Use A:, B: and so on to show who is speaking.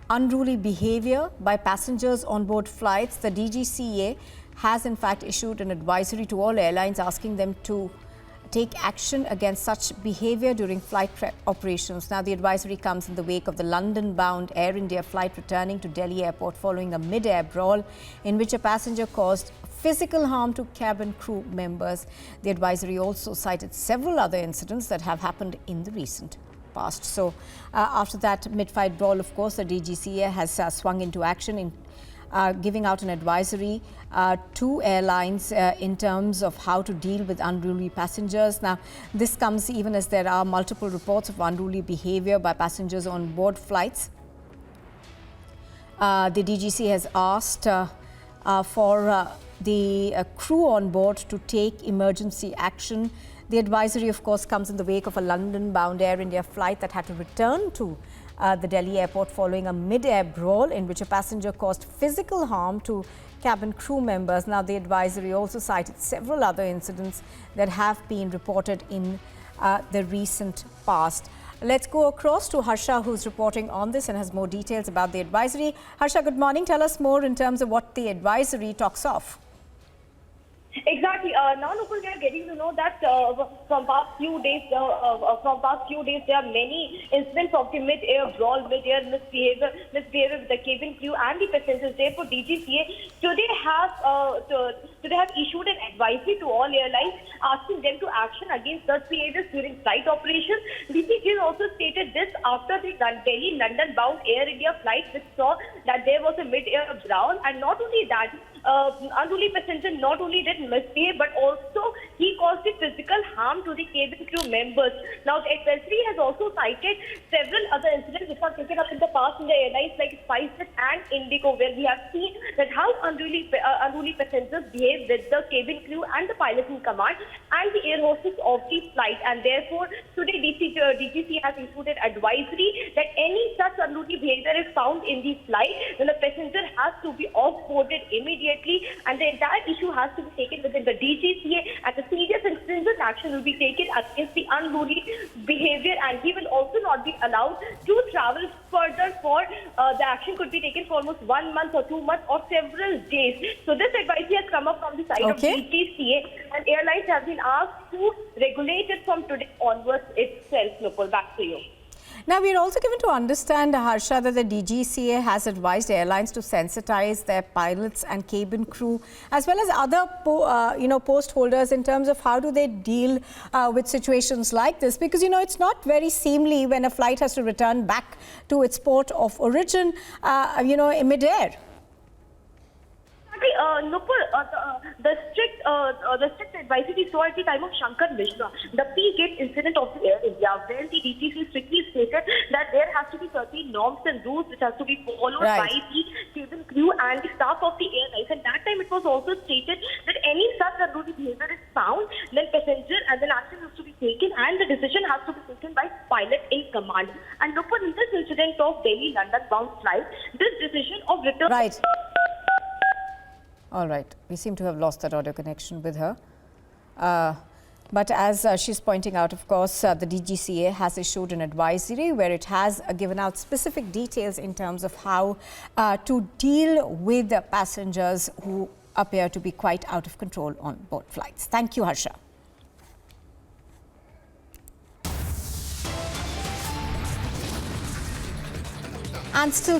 A: unruly behavior by passengers on board flights, the DGCA has in fact issued an advisory to all airlines asking them to take action against such behavior during flight operations. Now, the advisory comes in the wake of the London-bound Air India flight returning to Delhi airport following a mid-air brawl in which a passenger caused physical harm to cabin crew members. The advisory also cited several other incidents that have happened in the recent past. So, after that mid-fight brawl, of course, the DGCA has swung into action in giving out an advisory to airlines in terms of how to deal with unruly passengers. Now, this comes even as there are multiple reports of unruly behavior by passengers on board flights. The DGCA has asked for the crew on board to take emergency action. The advisory, of course, comes in the wake of a London-bound Air India flight that had to return to the Delhi airport following a mid-air brawl in which a passenger caused physical harm to cabin crew members. Now, the advisory also cited several other incidents that have been reported in the recent past. Let's go across to Harsha, who's reporting on this and has more details about the advisory. Harsha, good morning. Tell us more in terms of what the advisory talks of.
B: Exactly. Now, Nupur, we are getting to know that from past few days, there are many incidents of the mid-air brawl, mid-air misbehavior with the cabin crew and the passengers. Therefore, DGCA today have issued an advisory to all airlines asking them to action against such behaviors during flight operations. DGCA also stated this after the Delhi-London-bound Air India flight, which saw that there was a mid-air brawl, and not only that, unruly passenger not only did misbehave, but also he caused the physical harm to the cabin crew members. Now, the advisory has also cited several other incidents which have taken up in the past in the airlines like SpiceJet and Indigo, where we have seen that how unruly passengers behave with the cabin crew and the pilot in command and the air hostess of the flight. And therefore, today DGCA has issued an advisory that any such unruly behavior is found in the flight, then the passenger has to be off-boarded immediately, and the entire issue has to be taken within the DGCA, and the serious and stringent action will be taken against the unruly behavior, and he will also not be allowed to travel further for the action could be taken for almost 1 month or 2 months or several days. So this advice has come up from the side of DGCA, and airlines have been asked to regulate it from today onwards itself. Nupur, back to you.
A: Now, we are also given to understand, Harsha, that the DGCA has advised airlines to sensitize their pilots and cabin crew, as well as other post holders, in terms of how do they deal with situations like this. Because, it's not very seemly when a flight has to return back to its port of origin, in mid-air.
B: Nupur, the strict advisory saw at the time of Shankar Mishra, the P-gate incident of the Air India, where the DGCA strictly stated that there has to be certain norms and rules which has to be followed by the cabin crew and the staff of the airlines. And that time it was also stated that any such unruly behavior is found, then passenger and then action has to be taken, and the decision has to be taken by pilot in command. And Nupur, in this incident of Delhi-London bound flight, this decision of return...
A: Right. All right. We seem to have lost that audio connection with her. But as she's pointing out, of course, the DGCA has issued an advisory where it has given out specific details in terms of how to deal with passengers who appear to be quite out of control on board flights. Thank you, Harsha. And still